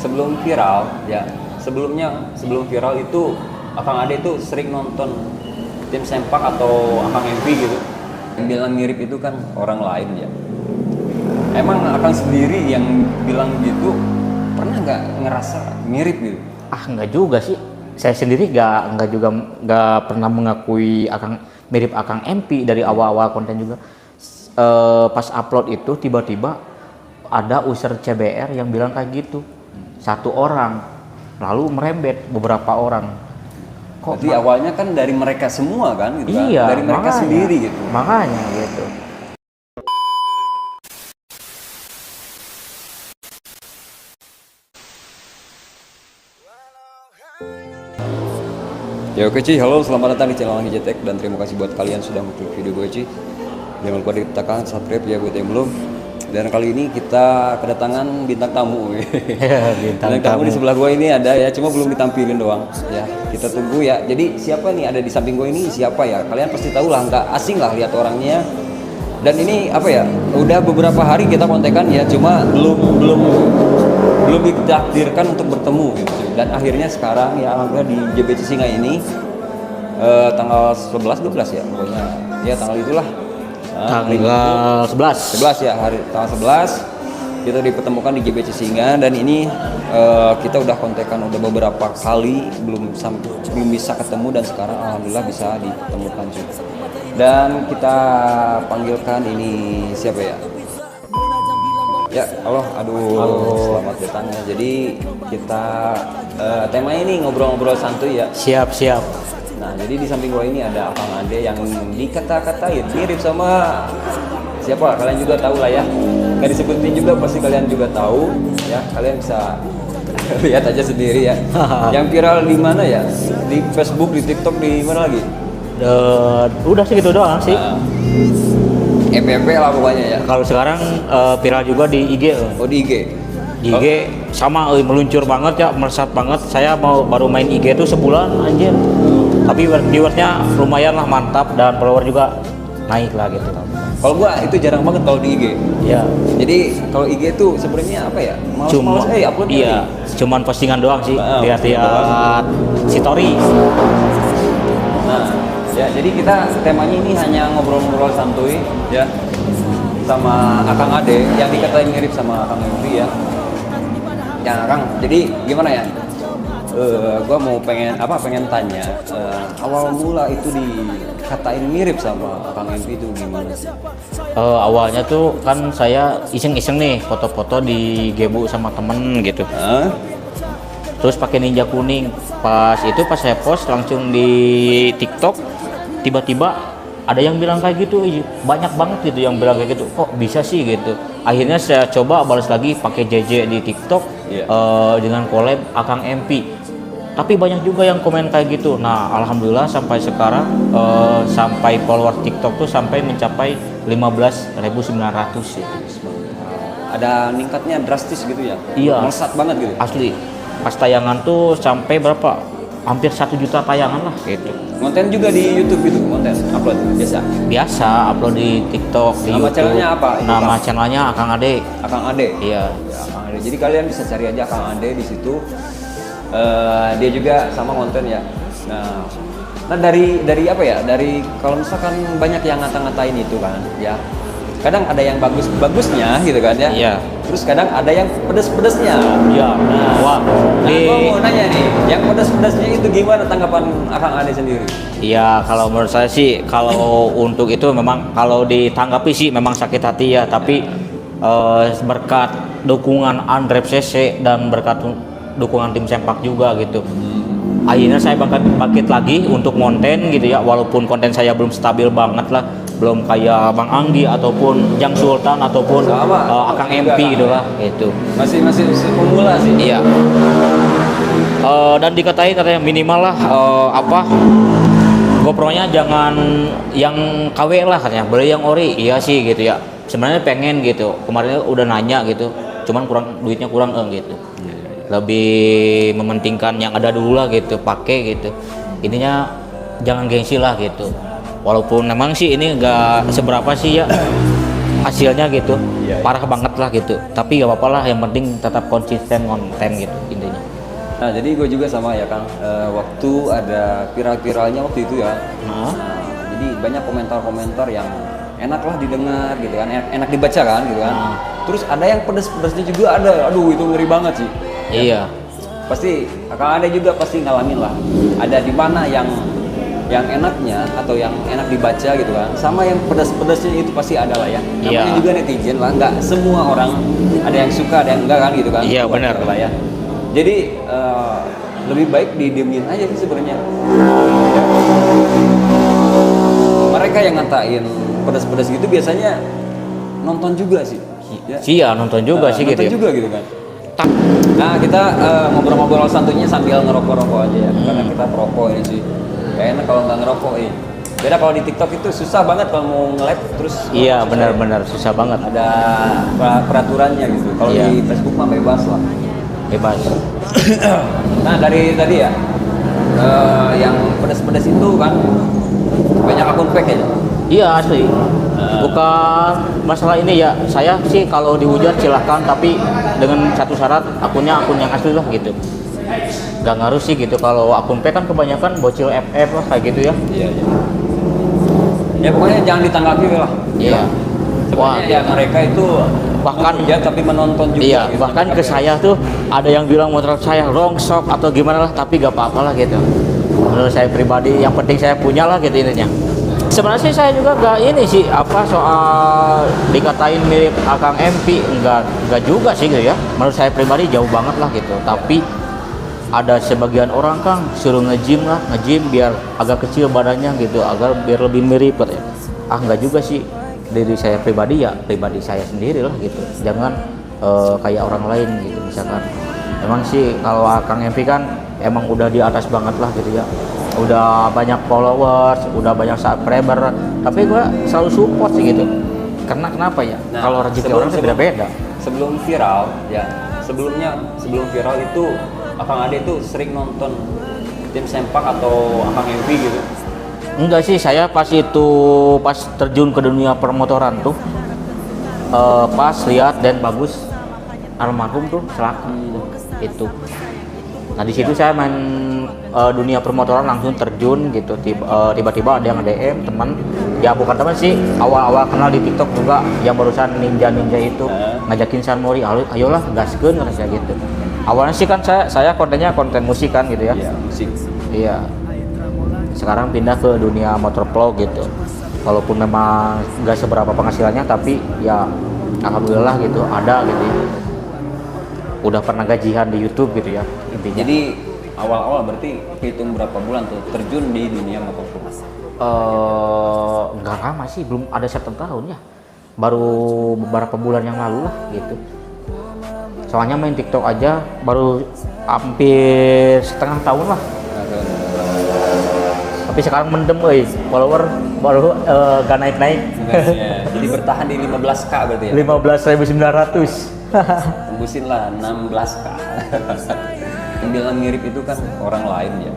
Sebelum viral ya, sebelum viral itu Akang Ade itu sering nonton tim sempak atau Akang MP gitu. Yang bilang mirip itu kan orang lain ya. Emang Akang sendiri yang bilang gitu pernah nggak ngerasa mirip gitu? Enggak juga sih. Saya sendiri nggak pernah mengakui mirip Akang MP dari awal-awal konten juga. Pas upload itu tiba-tiba ada user CBR yang bilang kayak gitu. Satu orang, lalu merembet beberapa orang. Jadi awalnya kan dari mereka semua kan gitu iya, kan? Dari mereka sendiri gitu. Makanya gitu. Ya oke Ci, halo, selamat datang di channel Anggi Jetek dan terima kasih buat kalian sudah mengklik video gue Ci. Jangan lupa ditekan subscribe ya buat yang belum. Dan kali ini kita kedatangan bintang tamu. Bintang tamu di sebelah gue ini ada ya, cuma belum ditampilin doang. Ya, kita tunggu ya. Jadi siapa nih ada di samping gue ini siapa ya? Kalian pasti tahu lah, nggak asing lah lihat orangnya. Dan ini apa ya? Udah beberapa hari kita kontekan ya, cuma belum ditakdirkan untuk bertemu gitu. Dan akhirnya sekarang ya alhamdulillah di JBC Singa ini tanggal 11 12 ya pokoknya. Ya tanggal itulah. Tanggal 11 ya, tanggal 11 kita dipertemukan di JBC Singa dan ini kita udah kontekan udah beberapa kali belum bisa ketemu dan sekarang alhamdulillah bisa ditemukan juga. Dan kita panggilkan ini siapa ya? Ya, halo, selamat datang ya. Jadi kita temanya ini ngobrol-ngobrol santuy ya. Siap. Nah, jadi di samping gua ini ada Akang Ade yang dikata-katain mirip sama siapa? Kalian juga tahu lah ya. Nggak disebutin juga pasti kalian juga tahu ya. Kalian bisa lihat aja sendiri ya. Yang viral di mana ya? Di Facebook, di TikTok, di mana lagi? Udah sih gitu doang sih. FYP lah pokoknya ya. Kalau sekarang viral juga di IG. Oh di IG. Di IG sama meluncur banget ya, melesat banget. Saya baru main IG tuh sebulan anjir. Tapi viewersnya lumayan lah, mantap, dan follower juga naik lah gitu. Kalau gua itu jarang banget kalau di IG. Ya. Jadi kalau IG tuh sebenarnya apa ya? Males uploadnya. Iya, cuman postingan doang sih. Lihat story. Nah, ya jadi kita temanya ini hanya ngobrol-ngobrol santuy ya sama Akang Ade yang dikatain mirip sama Akang Yuri ya. Ya Kang, jadi gimana ya? Gua mau pengen tanya awal mula itu dikatain mirip sama Akang MP itu gimana sih? Awalnya tuh kan saya iseng-iseng nih foto-foto di Gebu sama temen gitu. Terus pakai ninja kuning. Pas saya post langsung di TikTok, tiba-tiba ada yang bilang kayak gitu, banyak banget gitu yang bilang kayak gitu. Kok bisa sih gitu. Akhirnya saya coba balas lagi pakai JJ di TikTok dengan collab Akang MP. Tapi banyak juga yang komen kayak gitu. Nah, alhamdulillah sampai sekarang sampai follower TikTok tuh sampai mencapai 15.900 sih. Ada ningkatnya drastis gitu ya? Iya. Melesat banget gitu. Asli. Pas tayangan tuh sampai berapa? Hampir 1 juta tayangan lah gitu. Konten juga di YouTube gitu, konten upload Biasa upload di TikTok, di Nama YouTube. channelnya apa? Nama channelnya Akang Ade. Akang Ade. Iya. Ya, Akang Ade. Jadi kalian bisa cari aja Akang Ade di situ. Dia juga sama konten ya. Nah dari apa ya? Dari kalau misalkan banyak yang ngata-ngatain itu kan, ya. Kadang ada yang bagusnya gitu kan ya. Iya. Terus kadang ada yang pedes-pedesnya. Iya. Wah. Gua mau nanya nih, yang pedes-pedesnya itu gimana tanggapan Akang Ade sendiri? Iya, kalau menurut saya sih kalau untuk itu memang kalau ditanggapi sih memang sakit hati ya, tapi berkat dukungan Andrep CC dan berkat dukungan tim sempak juga gitu. Akhirnya saya bangkit lagi untuk konten gitu ya, walaupun konten saya belum stabil banget lah, belum kayak Bang Anggi ataupun Jang Sultan ataupun Akang MP gitu lah gitu. Masih pemula sih. Iya. Dan dikatain katanya minimal lah GoPro-nya jangan yang KW lah katanya, beli yang ori. Iya sih gitu ya. Sebenarnya pengen gitu. Kemarin udah nanya gitu, cuman duitnya kurang gitu. Lebih mementingkan yang ada dulu lah gitu, pakai gitu. Intinya jangan gengsi lah gitu. Walaupun memang sih ini enggak seberapa sih ya hasilnya gitu. Iya. Parah banget lah gitu. Tapi gak apa-apa lah, yang penting tetap konsisten konten gitu intinya. Nah jadi gue juga sama ya Kang, waktu ada viral-viralnya waktu itu ya. Nah, Jadi banyak komentar-komentar yang enak lah didengar gitu kan, enak dibaca kan gitu kan. Terus ada yang pedes-pedesnya juga ada, aduh itu ngeri banget sih. iya. Pasti akan ada juga pasti ngalamin lah. Ada di mana yang enaknya atau yang enak dibaca gitu kan, sama yang pedas-pedasnya itu pasti ada lah ya. Namanya Iya. juga netizen lah, nggak semua orang ada yang suka ada yang enggak kan gitu kan. Iya, benar lah ya. Jadi lebih baik didiemin aja sih sebenarnya. Mereka yang ngatain pedas-pedas gitu biasanya nonton juga sih. Ya. Iya nonton juga sih gitu Nonton ya. juga gitu kan. Nah kita ngobrol-ngobrol santunya sambil ngerokok-rokok aja ya, karena kita perokok ini sih. Gak enak kalau nggak ngerokok ini. Beda kalau di TikTok itu susah banget kalau mau nge-live terus. Iya susah ya. benar-benar susah banget. Ada peraturannya gitu. Kalau Iya. di Facebook mah bebas lah. Bebas. Nah dari tadi ya, yang pedas-pedas itu kan banyak akun fake ya. Iya asli. Bukan masalah ini ya. Saya sih kalau dihujat silahkan, tapi dengan satu syarat akunnya akun yang asli lah gitu. Gak ngaruh sih gitu. Kalau akun fake kan kebanyakan bocil FF lah kayak gitu ya. Iya iya. Ya pokoknya jangan ditanggapi lah. Iya. Wah, Sebenarnya ya mereka itu bahkan ya tapi menonton juga. iya, gitu. bahkan ke saya tuh ada yang bilang motor saya rongsok atau gimana lah, tapi gak apa-apa lah gitu. Menurut saya pribadi, yang penting saya punya lah gitu intinya. Sebenarnya sih saya juga gak ini sih apa soal dikatain mirip Akang MP, enggak juga sih gitu ya. Menurut saya pribadi jauh banget lah gitu. Tapi ada sebagian orang Kang suruh nge-gym lah, nge-gym biar agak kecil badannya gitu, agar biar lebih mirip ya. Enggak juga sih. Diri saya pribadi ya pribadi saya sendiri lah gitu. Jangan kayak orang lain gitu misalkan. Emang sih kalau Akang MP kan emang udah di atas banget lah gitu ya. Udah banyak followers, udah banyak subscriber, tapi gua selalu support sih gitu. Karena kenapa ya? Nah, Kalau rezeki orang tuh beda-beda. Sebelum viral ya, sebelum viral itu Akang Ade itu sering nonton tim sempak atau Akang MP gitu. Enggak sih, saya pas terjun ke dunia permotoran tuh pas lihat dan bagus almarhum tuh celaka itu. Nah di situ saya main dunia permotoran langsung terjun gitu. Tiba-tiba ada yang DM teman, ya bukan teman sih, awal-awal kenal di TikTok juga yang barusan ninja itu ngajakin San Mori, ayolah gaskeun kayak gitu. Awalnya sih kan saya kontennya konten musik kan gitu ya. Iya, musik. Iya. Sekarang pindah ke dunia motovlog gitu. Walaupun memang nggak seberapa penghasilannya, tapi ya alhamdulillah gitu ada gitu ya. Udah pernah gajian di YouTube gitu ya intinya. Jadi awal-awal berarti hitung berapa bulan tuh terjun di dunia motovlog? Nggak lama sih, belum ada 1 tahun ya. Baru beberapa bulan yang lalu lah gitu. Soalnya main TikTok aja baru hampir setengah tahun lah. Tapi sekarang mendem follower baru gak naik-naik. Jadi bertahan di 15k berarti ya? 15.900. Tembusin lah 16k. Yang bilang mirip itu kan orang lain ya.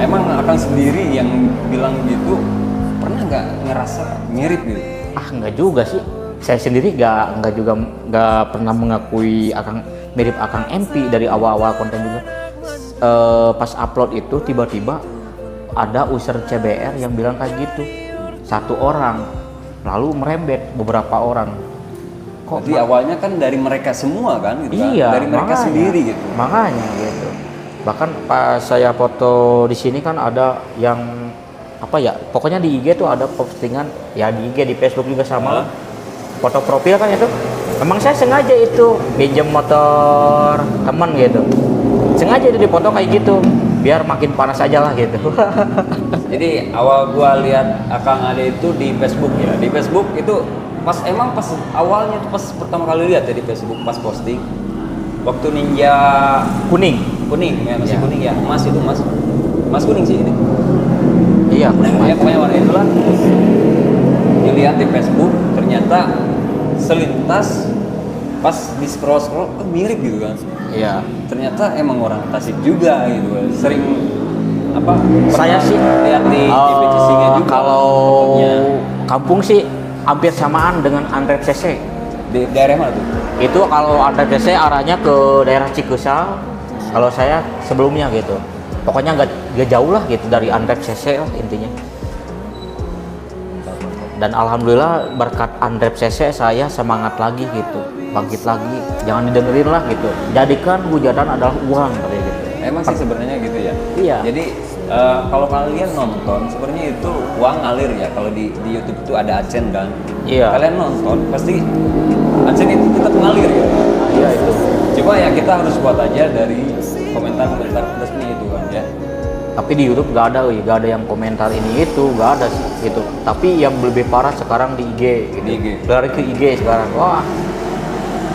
Emang Akang sendiri yang bilang gitu pernah nggak ngerasa mirip gitu? Enggak juga sih. Saya sendiri nggak pernah mengakui mirip Akang MP dari awal-awal konten juga. Pas upload itu tiba-tiba ada user CBR yang bilang kayak gitu, 1 orang, lalu merembet beberapa orang. Jadi awalnya kan dari mereka semua kan gitu kan? Iya, Dari mereka makanya, sendiri gitu. Makanya gitu. Bahkan pas saya foto di sini kan ada yang apa ya? Pokoknya di IG tuh ada postingan, ya di IG, di Facebook juga sama. Foto profil kan itu. Memang saya sengaja itu pinjam motor teman gitu. Sengaja itu dipoto kayak gitu, biar makin panas aja lah gitu. Jadi awal gua lihat Akang Ade itu di Facebook ya. Di Facebook itu pas awalnya tuh pas pertama kali lihat ya di Facebook pas posting waktu ninja Kuning ya masih Ya. kuning ya, emas itu mas kuning sih ini. iya Ya pokoknya warna itulah. Dilihat di Facebook ternyata selintas pas di scroll mirip gitu kan. iya. Ternyata emang orang Tasik juga gitu. Sering Saya sih lihat di TVC-nya juga. kalau fotonya. kampung sih hampir samaan dengan Andrep CC. Di daerah mana tuh? Itu kalau Andrep CC arahnya ke daerah Cikusal. Kalau saya sebelumnya gitu. Pokoknya nggak jauh lah gitu dari Andrep CC lah intinya. Dan alhamdulillah berkat Andrep CC saya semangat lagi gitu, bangkit lagi. Jangan didengerin lah gitu. Jadikan hujatan adalah uang kayak gitu. Emang sih sebenarnya gitu ya. Iya. Jadi kalau kalian nonton sebenarnya itu uang ngalir ya. Kalau di YouTube itu ada AdSense dan Iya. kalian nonton pasti AdSense itu tetap ngalir gitu. Iya itu. Cuma ya kita harus buat aja dari komentar-komentar resmi itu kan ya. Tapi di YouTube nggak ada yang komentar ini itu, nggak ada sih gitu. Tapi yang lebih parah sekarang di IG gitu. Di IG. Lari ke IG sekarang. Wah.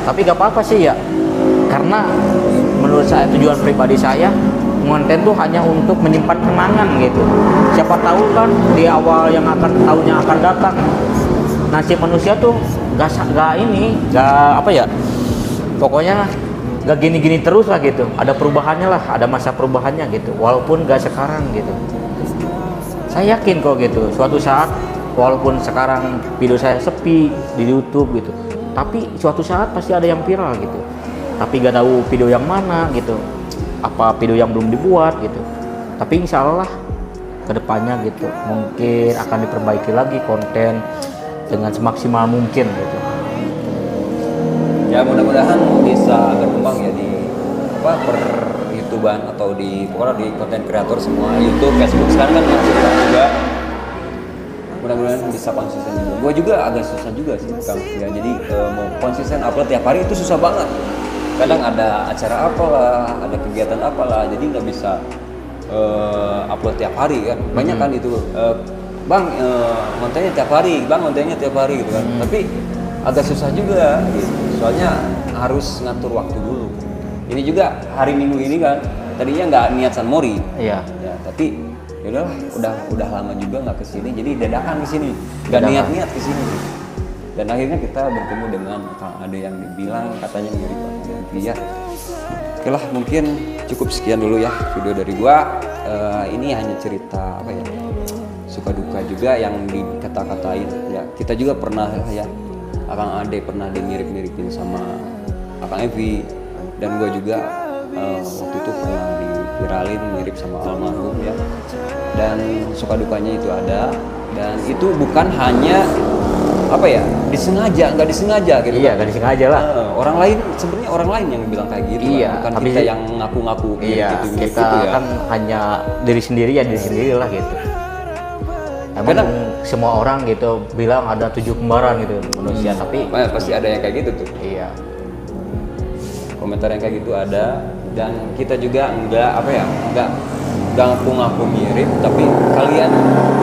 Tapi nggak apa-apa sih ya. Karena menurut saya tujuan pribadi saya konten tuh hanya untuk menyimpan kenangan gitu. Siapa tahu kan di awal yang akan tahunnya akan datang nasib manusia tuh nggak apa ya. Pokoknya gak gini-gini terus lah gitu, ada perubahannya lah, ada masa perubahannya gitu, walaupun gak sekarang gitu. Saya yakin kok gitu, suatu saat walaupun sekarang video saya sepi di YouTube gitu, tapi suatu saat pasti ada yang viral gitu. Tapi gak tahu video yang mana gitu, apa video yang belum dibuat gitu. Tapi insya Allah kedepannya gitu, mungkin akan diperbaiki lagi konten dengan semaksimal mungkin gitu. Ya mudah-mudahan bisa berkembang ya di per YouTubean atau di pokoknya di konten kreator semua, YouTube, Facebook sekarang kan masih banyak juga. Mudah-mudahan bisa konsisten juga. Gue juga agak susah juga sih Kang ya. Jadi mau konsisten upload tiap hari itu susah banget. Kadang ada acara apalah, ada kegiatan apalah, jadi nggak bisa upload tiap hari kan. Banyak kan itu Bang kontennya tiap hari, Bang kontennya tiap hari gitu kan. Tapi agak susah juga gitu. Soalnya harus ngatur waktu dulu. Ini juga hari Minggu ini kan tadinya nggak niat San Mori. Iya. Ya, tapi ya udah lama juga nggak kesini. Jadi dadakan kesini, nggak niat kesini. Dan akhirnya kita bertemu dengan Kang Ade yang dibilang katanya mirip Via. Oke lah, mungkin cukup sekian dulu ya video dari gua. Ini hanya cerita apa ya, suka duka juga yang dikata-katain. Ya kita juga pernah ya. Akang Ade pernah mirip-miripin sama Akang Evi, dan gue juga waktu itu pernah diviralin mirip sama almarhum ya. Dan suka dukanya itu ada, dan itu bukan hanya apa ya nggak disengaja gitu. Iya, nggak disengaja lah. Orang lain sebenarnya orang lain yang bilang kayak gitu, iya, bukan tapi kita yang ngaku-ngaku iya, gitu kita ya. kan hanya diri sendiri lah gitu. Emang Kadang semua orang gitu bilang ada 7 kembaran gitu manusia, tapi pasti ada yang kayak gitu tuh. iya. Komentar yang kayak gitu ada, dan kita juga nggak ngaku-ngaku mirip, tapi kalian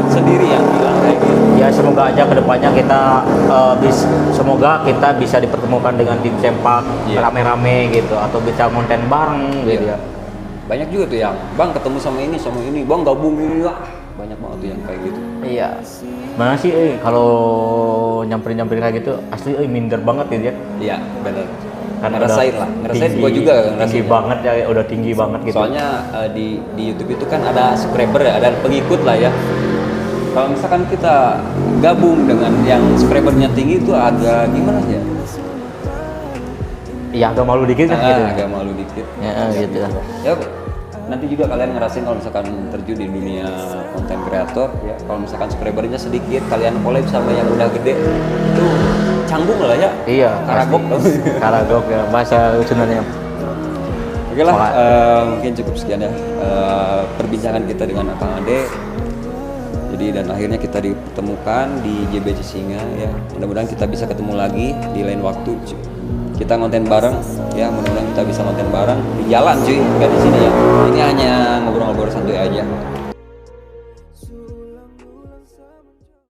sendiri yang bilang kayak gitu. Ya semoga aja kedepannya kita semoga kita bisa dipertemukan dengan tim sempak rame-rame gitu, atau bisa konten bareng gitu ya. Banyak juga tuh yang Bang ketemu sama ini, Bang gabung ini lah. Banyak banget tuh yang kayak gitu. Iya. Mana sih kalau nyamperin kayak gitu asli minder banget gitu ya. Iya, benar. Karena ngerasain gua juga tinggi banget ya, udah tinggi banget gitu. Soalnya di YouTube itu kan ada subscriber ya, ada pengikut lah ya. Kalau misalkan kita gabung dengan yang subscribernya tinggi itu agak gimana sih ya? Iya, agak malu dikit kan gitu. Agak malu dikit. Ya, gitu lah. Ya, nanti juga kalian ngerasain kalau misalkan terjun di dunia konten kreator ya, kalau misalkan subscribernya sedikit, kalian collab sama yang udah gede, itu canggung lah ya. Iya, karagok karagok ya, bahasa sebenarnya. Oke lah, mungkin cukup sekian ya perbincangan kita dengan Akang Ade. Jadi dan akhirnya kita dipertemukan di JBC Singa ya. Mudah-mudahan kita bisa ketemu lagi di lain waktu. Kita konten bareng ya, mudah-mudahan kita bisa konten bareng di jalan cuy, nggak di sini ya. Ini hanya ngobrol-ngobrol santuy aja.